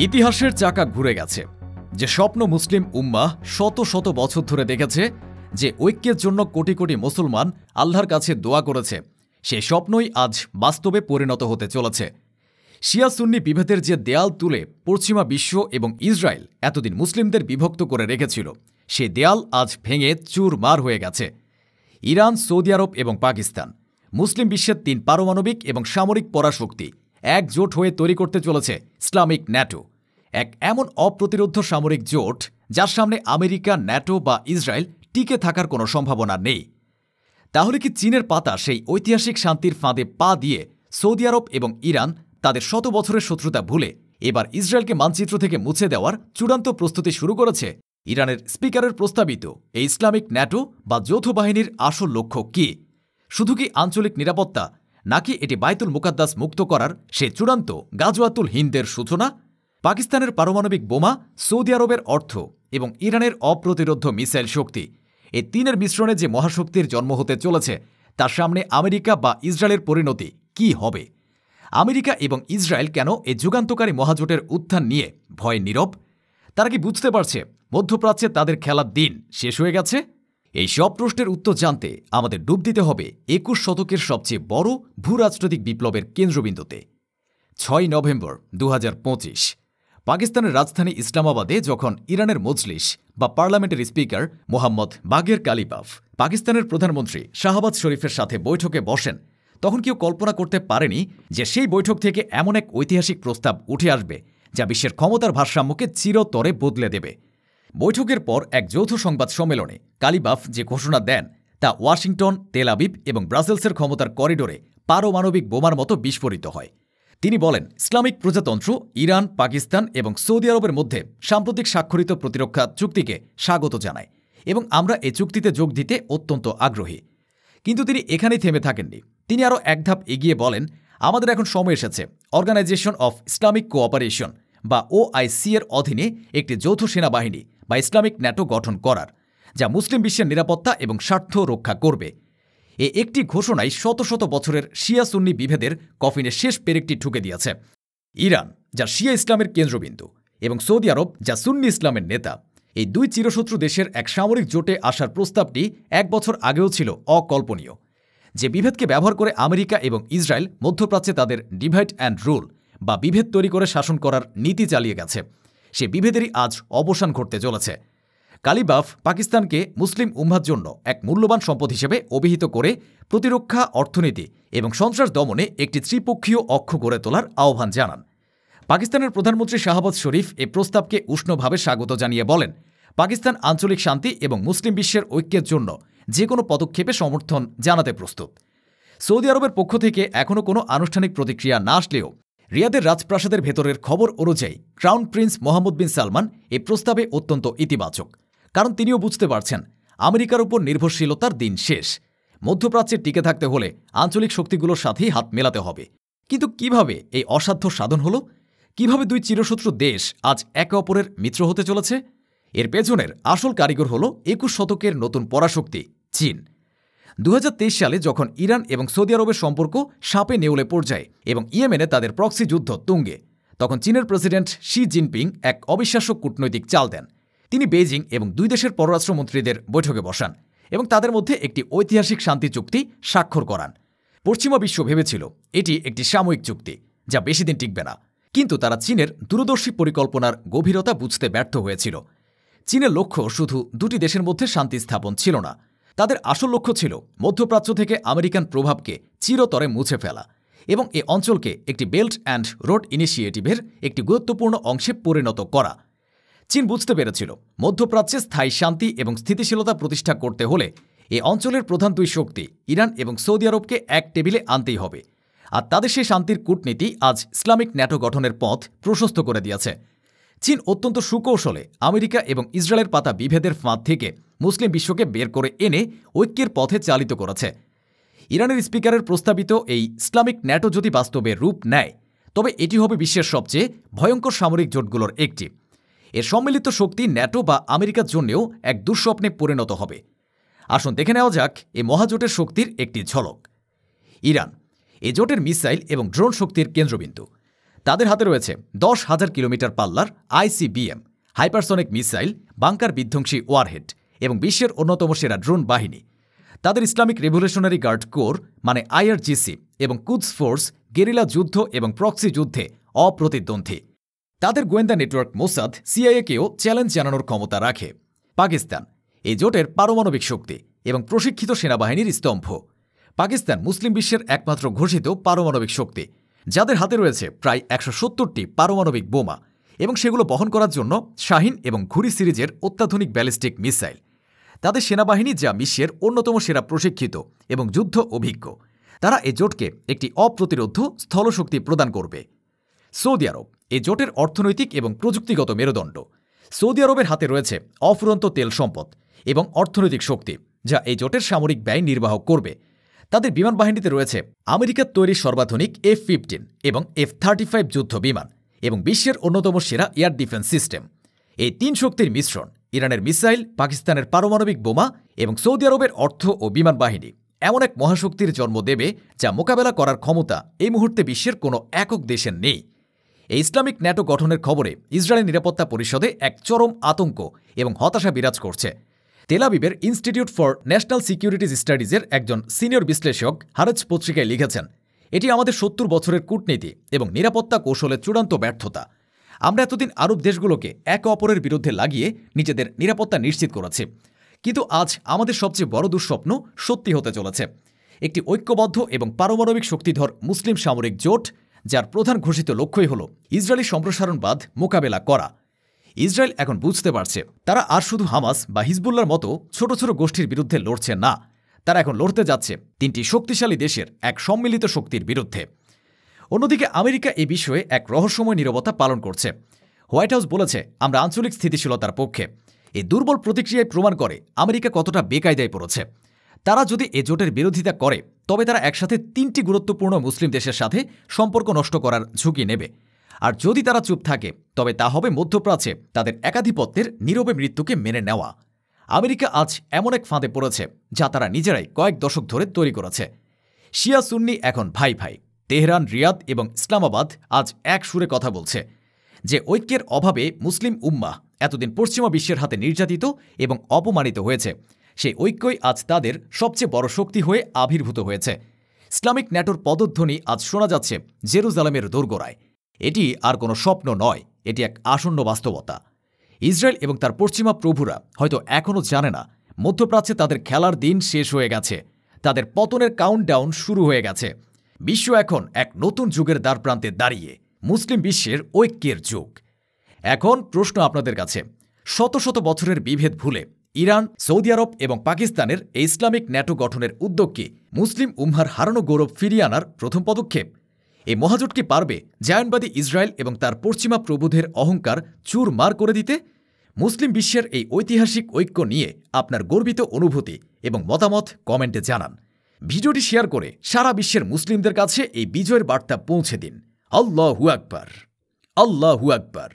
ইতিহাসের চাকা ঘুরে গেছে। যে স্বপ্ন মুসলিম উম্মাহ শত শত বছর ধরে দেখেছে, যে ঐক্যের জন্য কোটি কোটি মুসলমান আল্লাহর কাছে দোয়া করেছে, সেই স্বপ্নই আজ বাস্তবে পরিণত হতে চলেছে। শিয়া সুন্নি বিভেদের যে দেয়াল তুলে পশ্চিমা বিশ্ব এবং ইসরায়েল এতদিন মুসলিমদের বিভক্ত করে রেখেছিল, সেই দেয়াল আজ ভেঙে চুরমার হয়ে গেছে। ইরান, সৌদি আরব এবং পাকিস্তান মুসলিম বিশ্বের ৩ পারমাণবিক এবং সামরিক পরাশক্তি একজোট হয়ে তৈরি করতে চলেছে ইসলামিক ন্যাটো, এক এমন অপ্রতিরোধ্য সামরিক জোট যার সামনে আমেরিকা, ন্যাটো বা ইসরায়েল টিকে থাকার কোনো সম্ভাবনা নেই। তাহলে কি চীনের পাতা সেই ঐতিহাসিক শান্তির ফাঁদে পা দিয়ে সৌদি আরব এবং ইরান তাদের শত বছরের শত্রুতা ভুলে এবার ইসরায়েলকে মানচিত্র থেকে মুছে দেওয়ার চূড়ান্ত প্রস্তুতি শুরু করেছে? ইরানের স্পিকারের প্রস্তাবিত এই ইসলামিক ন্যাটো বা যৌথ বাহিনীর আসল লক্ষ্য কী? শুধু কি আঞ্চলিক নিরাপত্তা, নাকি এটি বাইতুল মুকাদ্দাস মুক্ত করার সে চূড়ান্ত গাজওয়াতুল হিন্দের সূচনা? পাকিস্তানের পারমাণবিক বোমা, সৌদি আরবের অর্থ এবং ইরানের অপ্রতিরোধ্য মিসাইল শক্তি, এই 3-এর মিশ্রণে যে মহাশক্তির জন্ম হতে চলেছে, তার সামনে আমেরিকা বা ইসরায়েলের পরিণতি কী হবে? আমেরিকা এবং ইসরায়েল কেন এই যুগান্তকারী মহাজোটের উত্থান নিয়ে ভয়ে নীরব? তারা কি বুঝতে পারছে মধ্যপ্রাচ্যে তাদের খেলার দিন শেষ হয়ে গেছে? এই সব প্রশ্নের উত্তর জানতে আমাদের ডুব দিতে হবে 21 শতকের সবচেয়ে বড় ভূরাজনৈতিক বিপ্লবের কেন্দ্রবিন্দুতে। 6 নভেম্বর 2025 পাকিস্তানের রাজধানী ইসলামাবাদে যখন ইরানের মজলিস বা পার্লামেন্টের স্পিকার মোহাম্মদ বাগের কালিবাফ পাকিস্তানের প্রধানমন্ত্রী শাহবাজ শরীফের সাথে বৈঠকে বসেন, তখন কেউ কল্পনা করতে পারেনি যে সেই বৈঠক থেকে এমন এক ঐতিহাসিক প্রস্তাব উঠে আসবে যা বিশ্বের ক্ষমতার ভারসাম্যকে চিরতরে বদলে দেবে। বৈঠকের পর এক যৌথ সংবাদ সম্মেলনে কালিবাফ যে ঘোষণা দেন, তা ওয়াশিংটন, তেল আবিব এবং ব্রাসেলসের ক্ষমতার করিডোরে পারমাণবিক বোমার মতো বিস্ফোরিত হয়। তিনি বলেন, ইসলামিক প্রজাতন্ত্র ইরান, পাকিস্তান এবং সৌদি আরবের মধ্যে সাম্প্রতিক স্বাক্ষরিত প্রতিরক্ষা চুক্তিকে স্বাগত জানায় এবং আমরা এই চুক্তিতে যোগ দিতে অত্যন্ত আগ্রহী। কিন্তু তিনি এখানেই থেমে থাকেননি। তিনি আরও এক ধাপ এগিয়ে বলেন, আমাদের এখন সময় এসেছে অর্গানাইজেশন অফ ইসলামিক কোঅপারেশন বা OIC এর অধীনে একটি যৌথ সেনাবাহিনী বা ইসলামিক ন্যাটো গঠন করার, যা মুসলিম বিশ্বের নিরাপত্তা এবং স্বার্থ রক্ষা করবে। একটি ঘোষণায় শত শত বছরের শিয়া সুন্নি বিভেদের কফিনের শেষ পেরেকটি ঠুকে দিয়েছে। ইরান, যা শিয়া ইসলামের কেন্দ্রবিন্দু, এবং সৌদি আরব, যা সুন্নি ইসলামের নেতা, এই 2 চিরশত্রু দেশের এক সামরিক জোটে আসার প্রস্তাবটি 1 বছর আগেও ছিল অকল্পনীয়। যে বিভেদকে ব্যবহার করে আমেরিকা এবং ইসরায়েল মধ্যপ্রাচ্যে তাদের ডিভাইড অ্যান্ড রুল বা বিভেদ তৈরি করে শাসন করার নীতি চালিয়ে গেছে, সে বিভেদেরই আজ অবসান ঘটতে চলেছে। কালিবাফ পাকিস্তানকে মুসলিম উম্মাহর জন্য এক মূল্যবান সম্পদ হিসেবে অভিহিত করে প্রতিরক্ষা, অর্থনীতি এবং সন্ত্রাস দমনে একটি ত্রিপক্ষীয় অক্ষ গড়ে তোলার আহ্বান জানান। পাকিস্তানের প্রধানমন্ত্রী শাহবাজ শরীফ এই প্রস্তাবকে উষ্ণভাবে স্বাগত জানিয়ে বলেন, পাকিস্তান আঞ্চলিক শান্তি এবং মুসলিম বিশ্বের ঐক্যের জন্য যে কোনো পদক্ষেপে সমর্থন জানাতে প্রস্তুত। সৌদি আরবের পক্ষ থেকে এখনও কোনো আনুষ্ঠানিক প্রতিক্রিয়া না আসলেও রিয়াদের রাজপ্রাসাদের ভেতরের খবর অনুযায়ী ক্রাউন প্রিন্স মোহাম্মদ বিন সালমান এই প্রস্তাবে অত্যন্ত ইতিবাচক, কারণ তিনিও বুঝতে পারছেন আমেরিকার উপর নির্ভরশীলতার দিন শেষ। মধ্যপ্রাচ্যে টিকে থাকতে হলে আঞ্চলিক শক্তিগুলোর সাথেই হাত মেলাতে হবে। কিন্তু কিভাবে এই অসাধ্য সাধন হল? কিভাবে 2 চিরশত্রু দেশ আজ একে অপরের মিত্র হতে চলেছে? এর পেছনের আসল কারিগর হল 21 শতকের নতুন পরাশক্তি চীন। 2023 সালে যখন ইরান এবং সৌদি আরবের সম্পর্ক সাপে নেউলে পর্যায়ে এবং ইয়েমেনে তাদের প্রক্সি যুদ্ধ তুঙ্গে, তখন চীনের প্রেসিডেন্ট শি জিনপিং এক অবিশ্বাস্য কূটনৈতিক চাল দেন। তিনি বেইজিং এবং 2 দেশের পররাষ্ট্রমন্ত্রীদের বৈঠকে বসান এবং তাদের মধ্যে একটি ঐতিহাসিক শান্তি চুক্তি স্বাক্ষর করান। পশ্চিমা বিশ্ব ভেবেছিল এটি একটি সাময়িক চুক্তি যা বেশি দিন টিকবে না, কিন্তু তারা চীনের দূরদর্শী পরিকল্পনার গভীরতা বুঝতে ব্যর্থ হয়েছিল। চীনের লক্ষ্য শুধু 2টি দেশের মধ্যে শান্তি স্থাপন ছিল না, তাদের আসল লক্ষ্য ছিল মধ্যপ্রাচ্য থেকে আমেরিকান প্রভাবকে চিরতরে মুছে ফেলা এবং এ অঞ্চলকে একটি বেল্ট অ্যান্ড রোড ইনিশিয়েটিভের একটি গুরুত্বপূর্ণ অংশে পরিণত করা। চীন বুঝতে পেরেছিল মধ্যপ্রাচ্যে স্থায়ী শান্তি এবং স্থিতিশীলতা প্রতিষ্ঠা করতে হলে এ অঞ্চলের প্রধান 2 শক্তি ইরান এবং সৌদি আরবকে এক টেবিলে আনতেই হবে, আর তাদের সেই শান্তির কূটনীতি আজ ইসলামিক ন্যাটো গঠনের পথ প্রশস্ত করে দিয়েছে। চীন অত্যন্ত সুকৌশলে আমেরিকা এবং ইসরায়েলের পাতা বিভেদের ফাঁদ থেকে মুসলিম বিশ্বকে বের করে এনে ঐক্যের পথে চালিত করেছে। ইরানের স্পিকারের প্রস্তাবিত এই ইসলামিক ন্যাটো যদি বাস্তবে রূপ নেয়, তবে এটি হবে বিশ্বের সবচেয়ে ভয়ঙ্কর সামরিক জোটগুলোর একটি। এর সম্মিলিত শক্তি ন্যাটো বা আমেরিকার জন্যও এক দুঃস্বপ্নে পরিণত হবে। আসুন দেখে নেওয়া যাক এই মহাজোটের শক্তির একটি ঝলক। ইরান, এ জোটের মিসাইল এবং ড্রোন শক্তির কেন্দ্রবিন্দু। তাদের হাতে রয়েছে 10,000 কিলোমিটার পাল্লার ICBM, হাইপারসনিক মিসাইল, বাংকার বিধ্বংসী ওয়ারহেড এবং বিশ্বের অন্যতম সেরা ড্রোন বাহিনী। তাদের ইসলামিক রেভলিউশনারি গার্ড কোর মানে IRGC এবং কুদস ফোর্স গেরিলা যুদ্ধ এবং প্রক্সি যুদ্ধে অপ্রতিদ্বন্দ্বী। তাদের গোয়েন্দা নেটওয়ার্ক মোসাদ CIA-কেও চ্যালেঞ্জ জানানোর ক্ষমতা রাখে। পাকিস্তান এই জোটের পারমাণবিক শক্তি এবং প্রশিক্ষিত সেনাবাহিনীর স্তম্ভ। পাকিস্তান মুসলিম বিশ্বের একমাত্র ঘোষিত পারমাণবিক শক্তি, যাদের হাতে রয়েছে প্রায় 170টি পারমাণবিক বোমা এবং সেগুলো বহন করার জন্য শাহিন এবং ঘুরি সিরিজের অত্যাধুনিক ব্যালিস্টিক মিসাইল। তাদের সেনাবাহিনী যা বিশ্বের অন্যতম সেরা প্রশিক্ষিত এবং যুদ্ধ অভিজ্ঞ। তারা এই জোটকে একটি অপ্রতিরোধ্য স্থলশক্তি প্রদান করবে। সৌদি আরব এই জোটের অর্থনৈতিক এবং প্রযুক্তিগত মেরুদণ্ড। সৌদি আরবের হাতে রয়েছে অফুরন্ত তেল সম্পদ এবং অর্থনৈতিক শক্তি, যা এই জোটের সামরিক ব্যয় নির্বাহ করবে। তাদের বিমান বাহিনীতে রয়েছে আমেরিকার তৈরি সর্বাধুনিক F-15 এবং F-35 যুদ্ধ বিমান এবং বিশ্বের অন্যতম সেরা এয়ার ডিফেন্স সিস্টেম। এই তিন শক্তির মিশ্রণ ইরানের মিসাইল, পাকিস্তানের পারমাণবিক বোমা এবং সৌদি আরবের অর্থ ও বিমান বাহিনী এমন এক মহাশক্তির জন্ম দেবে যা মোকাবেলা করার ক্ষমতা এই মুহূর্তে বিশ্বের কোনো একক দেশের নেই। এই ইসলামিক ন্যাটো গঠনের খবরে ইসরায়েলের নিরাপত্তা পরিষদে এক চরম আতঙ্ক এবং হতাশা বিরাজ করছে। তেল আবিবের ইনস্টিটিউট ফর ন্যাশনাল সিকিউরিটিজ স্টাডিজের একজন সিনিয়র বিশ্লেষক হারেজ পত্রিকায় লিখেছেন, এটি আমাদের 70 বছরের কূটনীতি এবং নিরাপত্তা কৌশলের চূড়ান্ত ব্যর্থতা। আমরা এতদিন আরব দেশগুলোকে একে অপরের বিরুদ্ধে লাগিয়ে নিজেদের নিরাপত্তা নিশ্চিত করেছি, কিন্তু আজ আমাদের সবচেয়ে বড় দুঃস্বপ্ন সত্যি হতে চলেছে। একটি ঐক্যবদ্ধ এবং পারমাণবিক শক্তিধর মুসলিম সামরিক জোট, যার প্রধান ঘোষিত লক্ষ্যই হল ইসরায়েলি সম্প্রসারণবাদ মোকাবেলা করা। ইসরায়েল এখন বুঝতে পারছে তারা আর শুধু হামাস বা হিজবুল্লার মতো ছোট ছোট গোষ্ঠীর বিরুদ্ধে লড়ছে না, তারা এখন লড়তে যাচ্ছে তিনটি শক্তিশালী দেশের এক সম্মিলিত শক্তির বিরুদ্ধে। অন্যদিকে আমেরিকা এই বিষয়ে এক রহস্যময় নীরবতা পালন করছে। হোয়াইট হাউস বলেছে, আমরা আঞ্চলিক স্থিতিশীলতার পক্ষে। এই দুর্বল প্রতিক্রিয়ায় প্রমাণ করে আমেরিকা কতটা বেকায়দায় পড়েছে। তারা যদি এ জোটের বিরোধিতা করে তবে তারা একসাথে 3টি গুরুত্বপূর্ণ মুসলিম দেশের সাথে সম্পর্ক নষ্ট করার ঝুঁকি নেবে। আর যদি তারা চুপ থাকে তবে তা হবে মধ্যপ্রাচ্যে তাদের একাধিপত্যের নীরবে মৃত্যুকে মেনে নেওয়া। আমেরিকা আজ এমন এক ফাঁদে পড়েছে যা তারা নিজেরাই কয়েক দশক ধরে তৈরি করেছে। শিয়া সুন্নি এখন ভাই ভাই। তেহরান, রিয়াদ এবং ইসলামাবাদ আজ এক সুরে কথা বলছে। যে ঐক্যের অভাবে মুসলিম উম্মাহ এতদিন পশ্চিমা বিশ্বের হাতে নির্যাতিত এবং অপমানিত হয়েছে, সেই ঐক্যই আজ তাদের সবচেয়ে বড় শক্তি হয়ে আবির্ভূত হয়েছে। ইসলামিক ন্যাটোর পদধ্বনি আজ শোনা যাচ্ছে জেরুজালেমের দোরগোড়ায়। এটি আর কোনো স্বপ্ন নয়, এটি এক আসন্ন বাস্তবতা। ইসরায়েল এবং তার পশ্চিমা প্রভুরা হয়তো এখনও জানে না মধ্যপ্রাচ্যে তাদের খেলার দিন শেষ হয়ে গেছে, তাদের পতনের কাউন্টডাউন শুরু হয়ে গেছে। বিশ্ব এখন এক নতুন যুগের দ্বারপ্রান্তে দাঁড়িয়ে, মুসলিম বিশ্বের ঐক্যের যুগ। এখন প্রশ্ন আপনাদের কাছে, শত শত বছরের বিভেদ ভুলে ইরান, সৌদি আরব এবং পাকিস্তানের এই ইসলামিক ন্যাটো গঠনের উদ্যোগ কি মুসলিম উম্মার হারানো গৌরব ফিরিয়ে আনার প্রথম পদক্ষেপ? এই মহাজোট কি পারবে জায়নবাদী ইসরায়েল এবং তার পশ্চিমা প্রভুদের অহংকার চুরমার করে দিতে? মুসলিম বিশ্বের এই ঐতিহাসিক ঐক্য নিয়ে আপনার গর্বিত অনুভূতি এবং মতামত কমেন্টে জানান। ভিডিওটি শেয়ার করে সারা বিশ্বের মুসলিমদের কাছে এই বিজয়ের বার্তা পৌঁছে দিন। আল্লাহু আকবার, আল্লাহু আকবার।